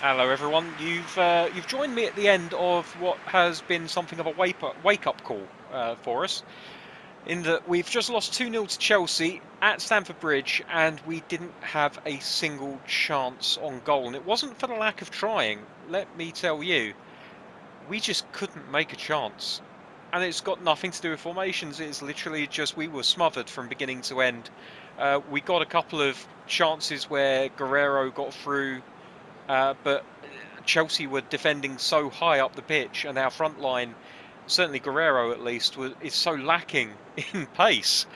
Hello everyone, you've joined me at the end of what has been something of a wake-up call for us, in that we've just lost 2-0 to Chelsea at Stamford Bridge and we didn't have a single chance on goal. And it wasn't for the lack of trying, let me tell you, we just couldn't make a chance. And it's got nothing to do with formations, it's literally just we were smothered from beginning to end. We got a couple of chances where Guerrero got through, but Chelsea were defending so high up the pitch, and our front line, certainly Guerrero at least, is so lacking in pace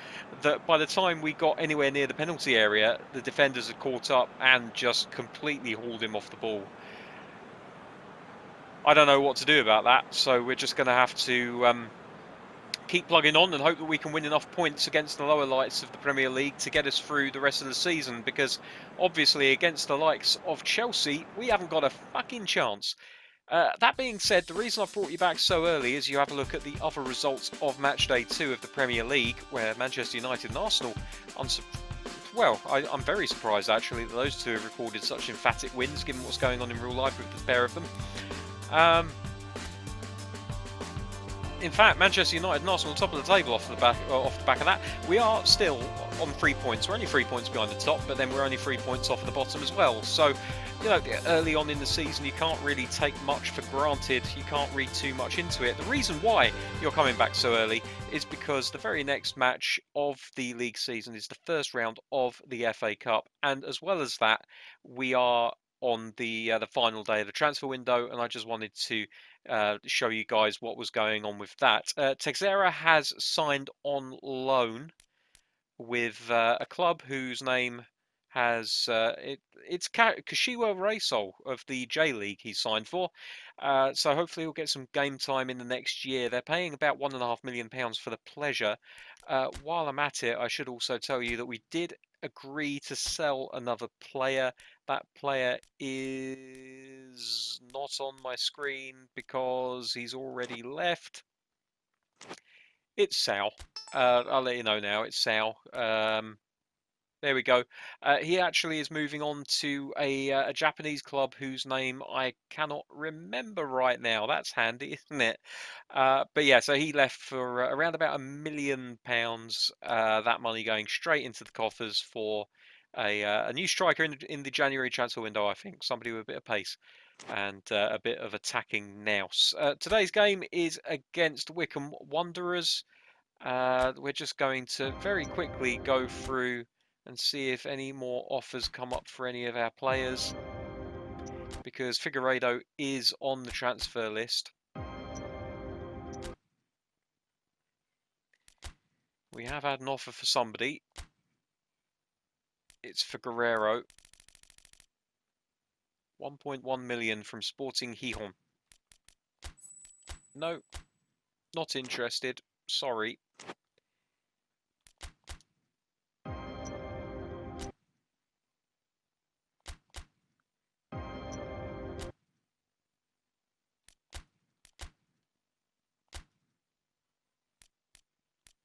that by the time we got anywhere near the penalty area, the defenders had caught up and just completely hauled him off the ball. I don't know what to do about that, so we're just going to have to keep plugging on and hope that we can win enough points against the lower lights of the Premier League to get us through the rest of the season, because obviously against the likes of Chelsea, we haven't got a fucking chance. That being said, the reason I've brought you back so early is you have a look at the other results of match day 2 of the Premier League, where Manchester United and Arsenal, I'm very surprised actually that those two have recorded such emphatic wins given what's going on in real life with the pair of them. In fact, Manchester United and Arsenal top of the table off the back of that. We are still on 3 points. We're only 3 points behind the top, but then we're only 3 points off at the bottom as well. So, you know, early on in the season, you can't really take much for granted. You can't read too much into it. The reason why you're coming back so early is because the very next match of the league season is the first round of the FA Cup, and as well as that, we are on the final day of the transfer window, and I just wanted to show you guys what was going on with that. Texera has signed on loan with a club whose name has it's Kashiwa Reysol of the J League he's signed for. So hopefully he'll get some game time in the next year. They're paying about £1.5 million for the pleasure. While I'm at it, I should also tell you that we did agree to sell another player. That player is not on my screen because he's already left. It's Sal. I'll let you know now. It's Sal. There we go. He actually is moving on to a Japanese club whose name I cannot remember right now. That's handy, isn't it? But yeah, so he left for around about £1 million. That money going straight into the coffers for a new striker in the January transfer window, I think. Somebody with a bit of pace and a bit of attacking nous. Today's game is against Wycombe Wanderers. We're just going to very quickly go through and see if any more offers come up for any of our players, because Figueiredo is on the transfer list. We have had an offer for somebody. It's for Guerrero. 1.1 million from Sporting Gijón. No, not interested. Sorry.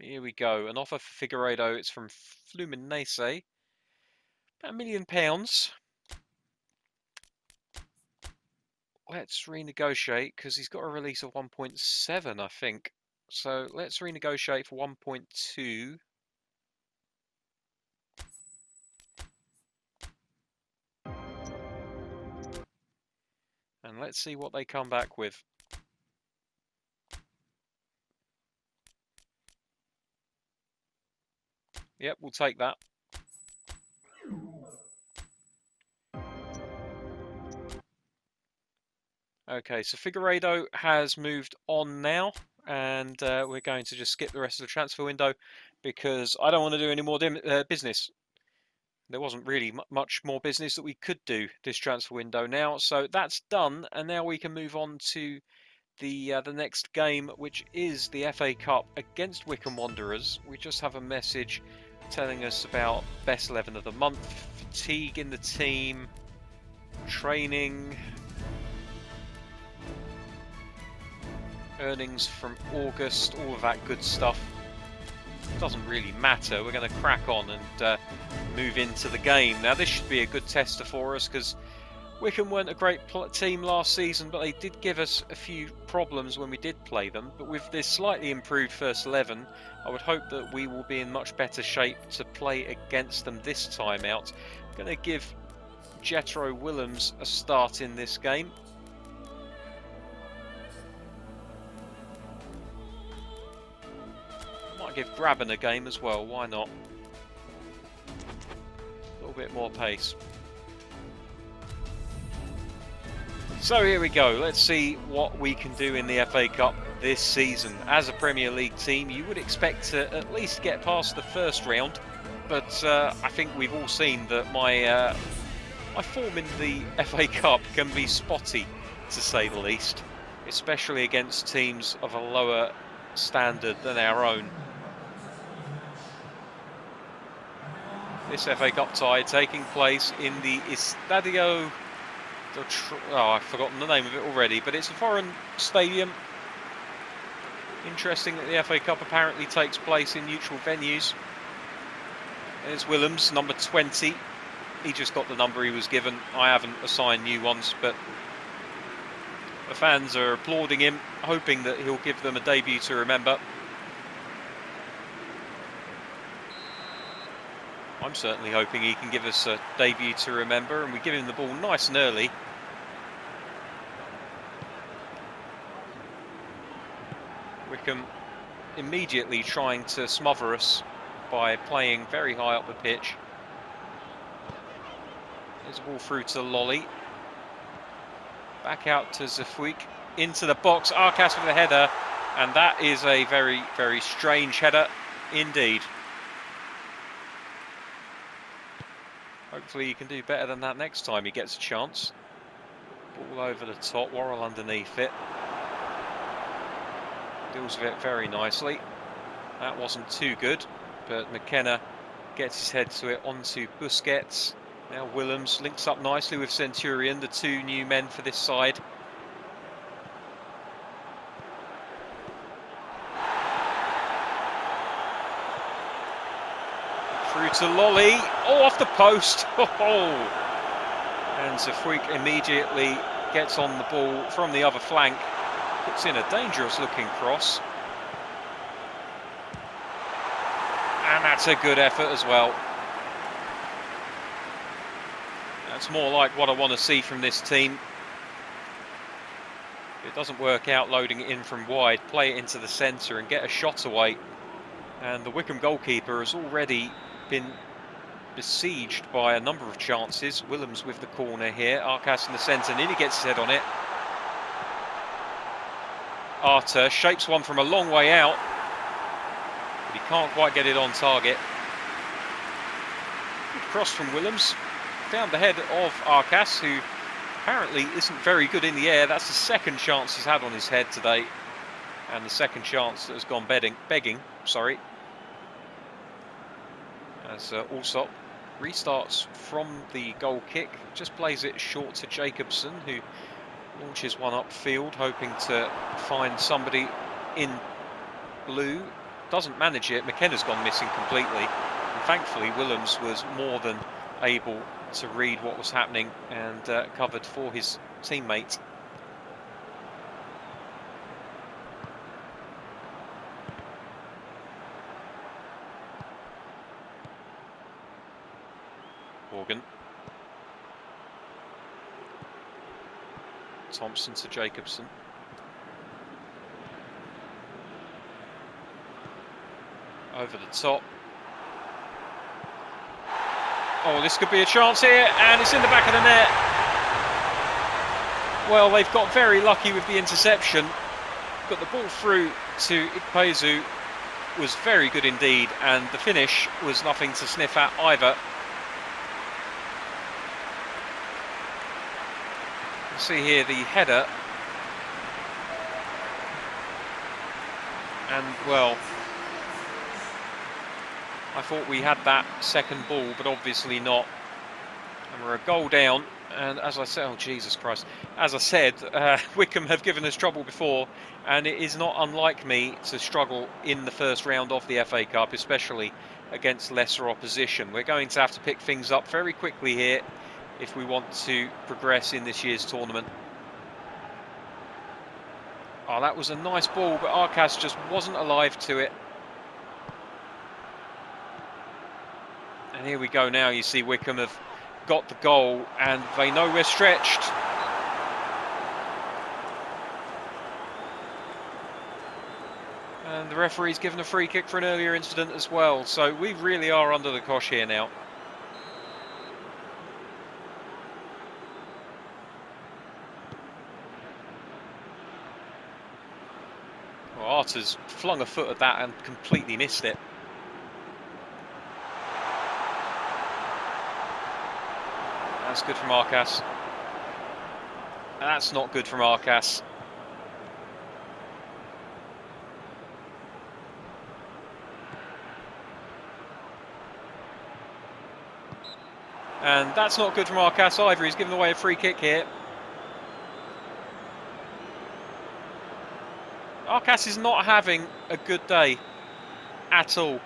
Here we go. An offer for Figueiredo. It's from Fluminense. About £1 million. Let's renegotiate because he's got a release of 1.7, I think. So let's renegotiate for 1.2. And let's see what they come back with. Yep, we'll take that. Okay, so Figueiredo has moved on now, and we're going to just skip the rest of the transfer window because I don't want to do any more business. There wasn't really much more business that we could do this transfer window now, so that's done, and now we can move on to the next game, which is the FA Cup against Wycombe Wanderers. We just have a message telling us about best 11 of the month, fatigue in the team, training, earnings from August, all of that good stuff. Doesn't really matter. We're going to crack on and move into the game. Now this should be a good tester for us because Wickham weren't a great team last season, but they did give us a few problems when we did play them. But with this slightly improved first 11, I would hope that we will be in much better shape to play against them this time out. I'm going to give Jethro Willems a start in this game. Might give Graben a game as well, why not? A little bit more pace. So here we go, let's see what we can do in the FA Cup this season. As a Premier League team, you would expect to at least get past the first round, but I think we've all seen that my form in the FA Cup can be spotty, to say the least, especially against teams of a lower standard than our own. This FA Cup tie taking place in the Estadio... Oh, I've forgotten the name of it already, but it's a foreign stadium. Interesting that the FA Cup apparently takes place in neutral venues. There's Willems, number 20. He just got the number he was given. I haven't assigned new ones, but the fans are applauding him, hoping that he'll give them a debut to remember. I'm certainly hoping he can give us a debut to remember, and we give him the ball nice and early. Wickham immediately trying to smother us by playing very high up the pitch. There's a ball through to Lolly. Back out to Zafuik. Into the box. Arcas with the header. And that is a very, very strange header indeed. Hopefully he can do better than that next time he gets a chance. Ball over the top, Worrell underneath it. Deals with it very nicely. That wasn't too good, but McKenna gets his head to it onto Busquets. Now Willems links up nicely with Centurion, the two new men for this side. Through to Lolly, oh, off the post, and Zafuik immediately gets on the ball from the other flank, puts in a dangerous looking cross, and that's a good effort as well. That's more like what I want to see from this team. If it doesn't work out loading it in from wide, play it into the centre and get a shot away. And the Wickham goalkeeper has already been besieged by a number of chances. Willems with the corner here, Arcas in the centre, nearly gets his head on it. Arter shapes one from a long way out, but he can't quite get it on target. Good cross from Willems, found the head of Arcas, who apparently isn't very good in the air. That's the second chance he's had on his head today, and the second chance that has gone begging. As Allsop restarts from the goal kick, just plays it short to Jacobson, who launches one upfield, hoping to find somebody in blue. Doesn't manage it. McKenna's gone missing completely. And thankfully, Willems was more than able to read what was happening and covered for his teammate. Morgan. Thompson to Jacobson. Over the top. Oh, this could be a chance here, and it's in the back of the net. Well, they've got very lucky with the interception, but the ball through to Ikpeazu was very good indeed, and the finish was nothing to sniff at either. See here the header, and well, I thought we had that second ball, but obviously not, and we're a goal down. And as I said, oh Jesus Christ, as I said, Wickham have given us trouble before, and it is not unlike me to struggle in the first round of the FA Cup, especially against lesser opposition. We're going to have to pick things up very quickly here if we want to progress in this year's tournament. Oh, that was a nice ball, but Arcas just wasn't alive to it. And here we go now. You see Wycombe have got the goal and they know we're stretched. And the referee's given a free kick for an earlier incident as well. So we really are under the cosh here now. Well, Arta's flung a foot at that and completely missed it. That's good from Arcas. That's not good from Arcas. And that's not good from Arcas either. He's given away a free kick here. Arcas is not having a good day at all.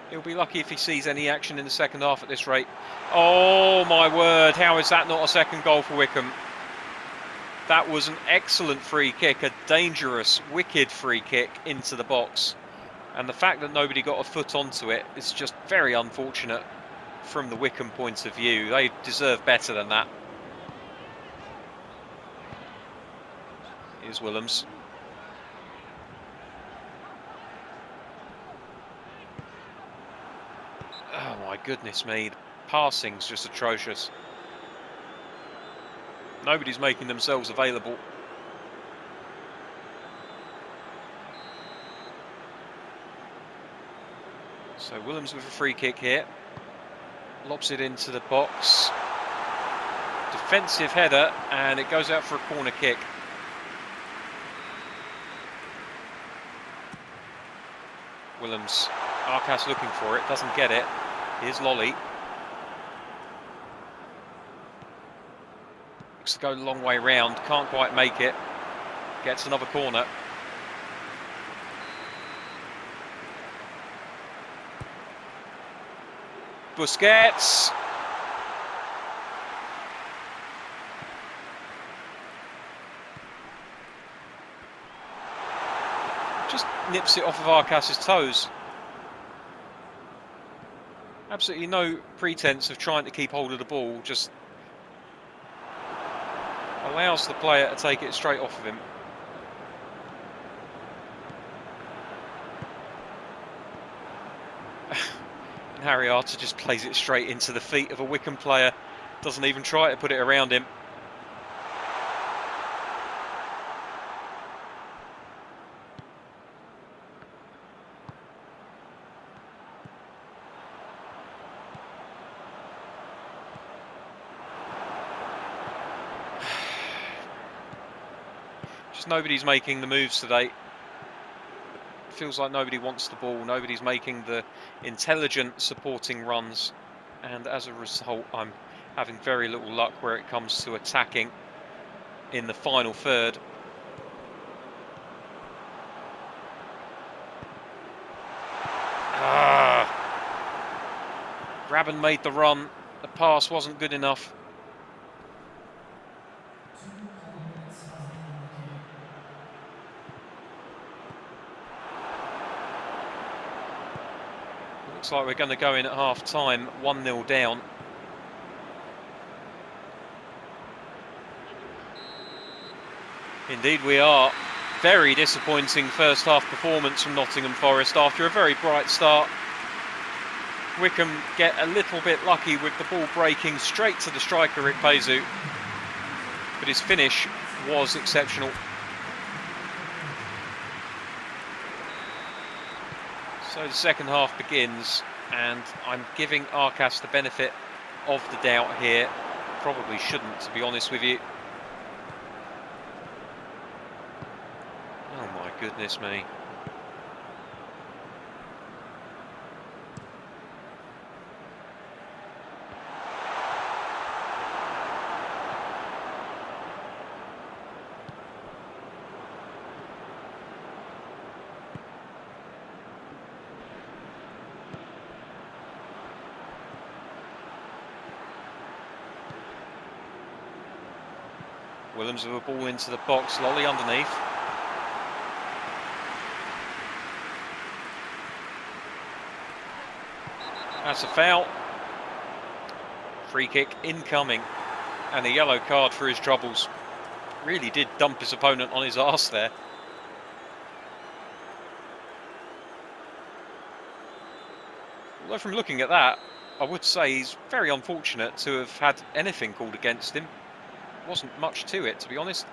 He'll be lucky if he sees any action in the second half at this rate. Oh my word, how is that not a second goal for Wycombe? That was an excellent free kick, a dangerous, wicked free kick into the box. And the fact that nobody got a foot onto it is just very unfortunate from the Wycombe point of view. They deserve better than that. Here's Willems. Oh my goodness me, the passing's just atrocious. Nobody's making themselves available. So Willems with a free kick here. Lobs it into the box. Defensive header, and it goes out for a corner kick. Willems, Arcas looking for it, doesn't get it. Here's Lolly. Looks to go a long way round, can't quite make it. Gets another corner. Busquets. Just nips it off of Arcas's toes. Absolutely no pretense of trying to keep hold of the ball, just allows the player to take it straight off of him. And Harry Arter just plays it straight into the feet of a Wycombe player, doesn't even try to put it around him. Just nobody's making the moves today. Feels like nobody wants the ball, nobody's making the intelligent supporting runs, and as a result I'm having very little luck where it comes to attacking in the final third. Rabin made the run, the pass wasn't good enough. Looks like we're going to go in at half time, 1-0 down. Indeed we are. Very disappointing first half performance from Nottingham Forest after a very bright start. Wycombe get a little bit lucky with the ball breaking straight to the striker Rick Pezu, but his finish was exceptional. So the second half begins, and I'm giving Arcas the benefit of the doubt here. Probably shouldn't, to be honest with you. Oh my goodness me. Williams with a ball into the box, Lolly underneath. That's a foul. Free kick incoming. And a yellow card for his troubles. Really did dump his opponent on his arse there. Although from looking at that, I would say he's very unfortunate to have had anything called against him. Wasn't much to it, to be honest.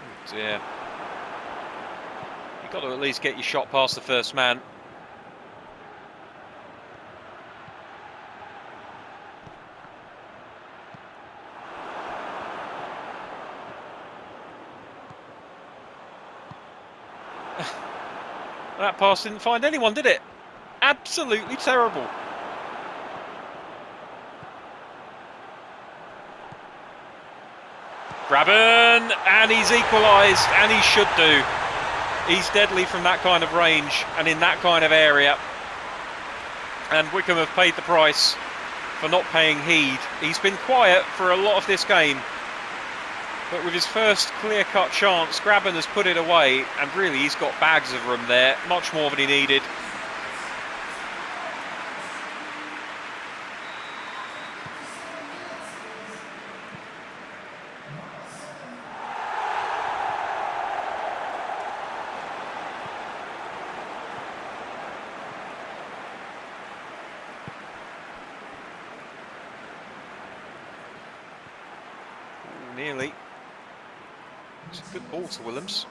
Oh dear. You've got to at least get your shot past the first man. That pass didn't find anyone, did it? Absolutely terrible. Grabban, and he's equalised, and he should do. He's deadly from that kind of range and in that kind of area. And Wycombe have paid the price for not paying heed. He's been quiet for a lot of this game. But with his first clear-cut chance, Grabban has put it away, and really he's got bags of room there, much more than he needed. Nearly. It's a good ball to Williams.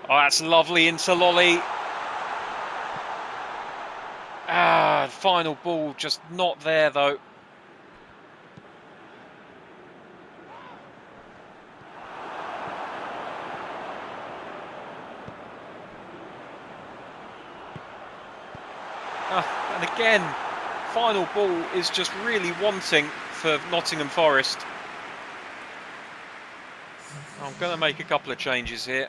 Oh, that's lovely into Lolly. Ah, final ball just not there though. And again, final ball is just really wanting for Nottingham Forest. I'm going to make a couple of changes here.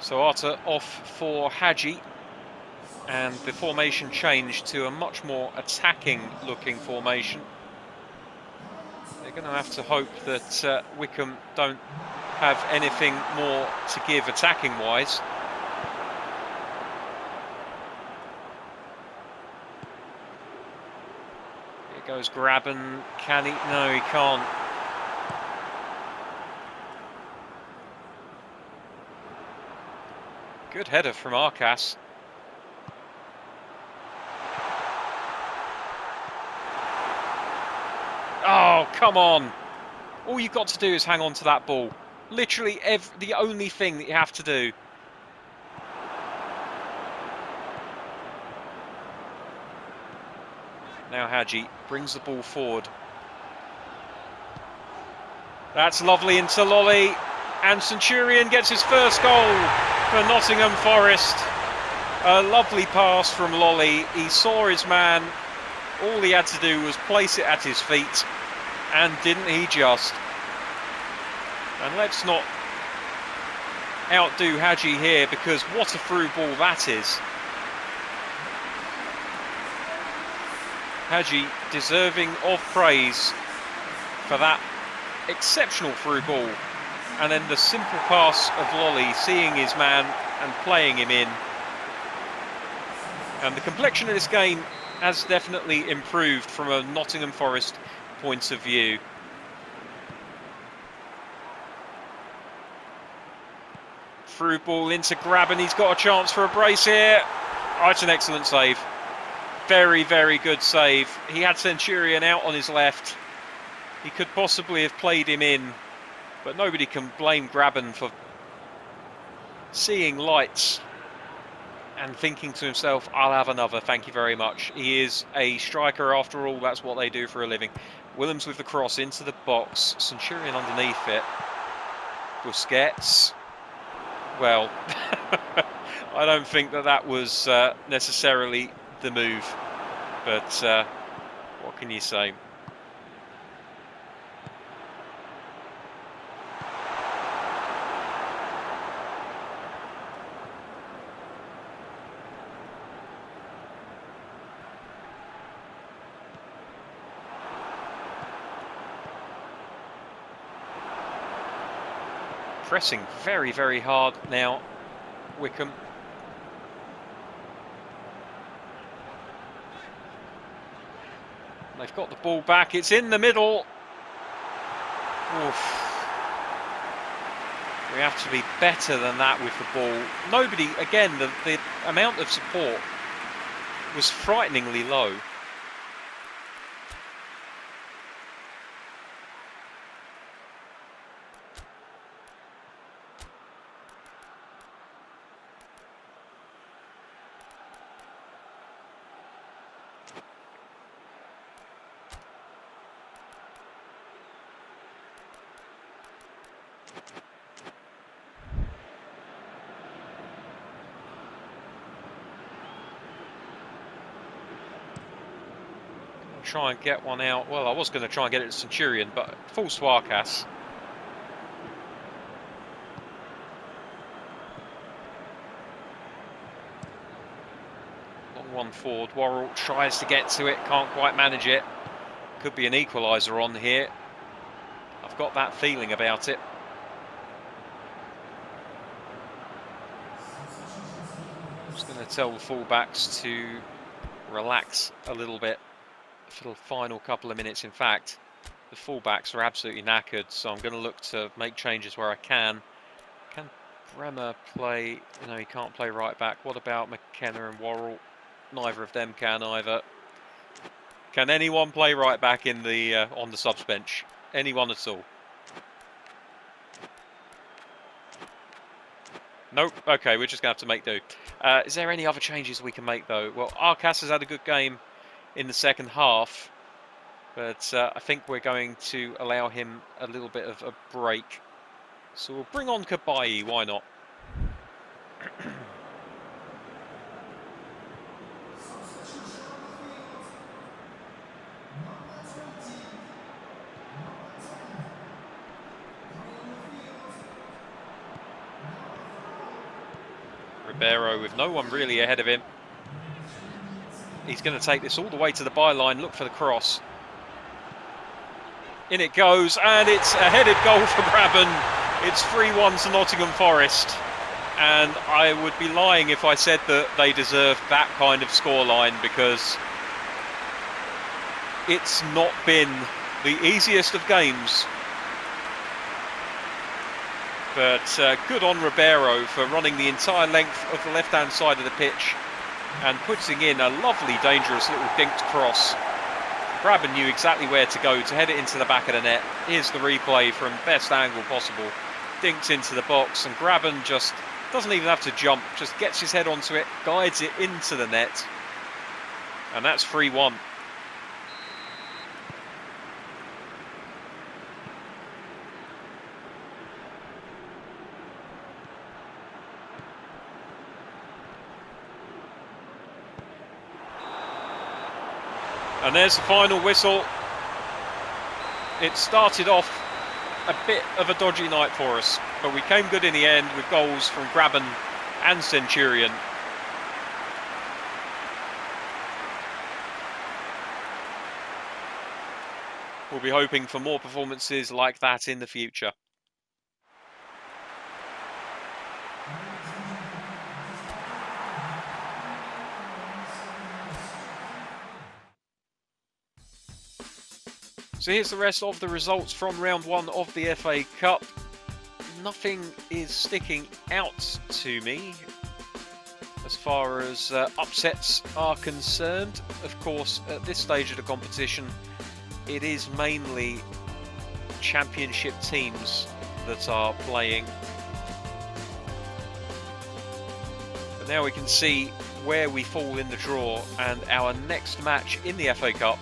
So Arta off for Hadji, and the formation changed to a much more attacking looking formation. They're going to have to hope that Wycombe don't have anything more to give attacking wise. Here goes Grabban. Can he? No, he can't. Good header from Arcas. Oh, come on. All you've got to do is hang on to that ball. Literally the only thing that you have to do. Now Hadji brings the ball forward. That's lovely into Lolly. And Centurion gets his first goal for Nottingham Forest. A lovely pass from Lolly. He saw his man. All he had to do was place it at his feet. And didn't he just? And let's not outdo Hadji here, because what a through ball that is. Hadji deserving of praise for that exceptional through ball. And then the simple pass of Lolly, seeing his man and playing him in. And the complexion of this game has definitely improved from a Nottingham Forest point of view. Through ball into Grab, and he's got a chance for a brace here. Oh, it's an excellent save. Very, very good save. He had Centurion out on his left. He could possibly have played him in, but nobody can blame Graben for seeing lights and thinking to himself, I'll have another, thank you very much. He is a striker after all, that's what they do for a living. Willems with the cross into the box, Centurion underneath it. Busquets. Well, I don't think that was necessarily the move, but what can you say? Pressing very, very hard now, Wickham. They've got the ball back, it's in the middle. Oof. We have to be better than that with the ball. Nobody, again, the amount of support was frighteningly low. Try and get one out. Well, I was going to try and get it to Centurion, but falls to Arcas. Long one forward. Worrell tries to get to it, can't quite manage it. Could be an equaliser on here. I've got that feeling about it. I'm just going to tell the fullbacks to relax a little bit for the final couple of minutes. In fact, the fullbacks are absolutely knackered, so I'm going to look to make changes where I can. Can Bremer play? No, he can't play right back. What about McKenna and Worrell? Neither of them can either. Can anyone play right back in the on the subs bench? Anyone at all? Nope. Okay, we're just going to have to make do. Is there any other changes we can make though? Well, Arcas has had a good game in the second half, but I think we're going to allow him a little bit of a break. So we'll bring on Kabayi, why not? Ribeiro with no one really ahead of him. He's going to take this all the way to the byline, look for the cross. In it goes, and it's a headed goal for Graben. It's 3-1 to Nottingham Forest. And I would be lying if I said that they deserved that kind of scoreline, because it's not been the easiest of games. But good on Ribeiro for running the entire length of the left-hand side of the pitch and putting in a lovely, dangerous little dinked cross. Graben knew exactly where to go to head it into the back of the net. Here's the replay from best angle possible. Dinked into the box, and Graben just doesn't even have to jump, just gets his head onto it, guides it into the net. And that's 3-1. And there's the final whistle. It started off a bit of a dodgy night for us, but we came good in the end with goals from Graben and Centurion. We'll be hoping for more performances like that in the future. So here's the rest of the results from round one of the FA Cup. nothing is sticking out to me as far as upsets are concerned. Of course, at this stage of the competition, it is mainly championship teams that are playing. But now we can see where we fall in the draw, and our next match in the FA Cup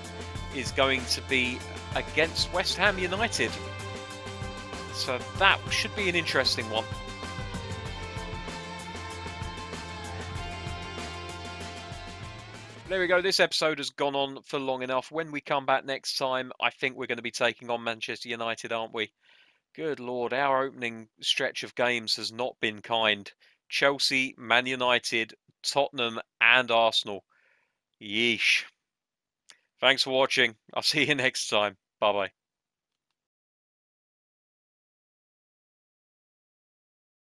is going to be against West Ham United. So that should be an interesting one. There we go. This episode has gone on for long enough. When we come back next time, I think we're going to be taking on Manchester United, aren't we? Good Lord, our opening stretch of games has not been kind. Chelsea, Man United, Tottenham and Arsenal. Yeesh. Thanks for watching. I'll see you next time. Bye-bye.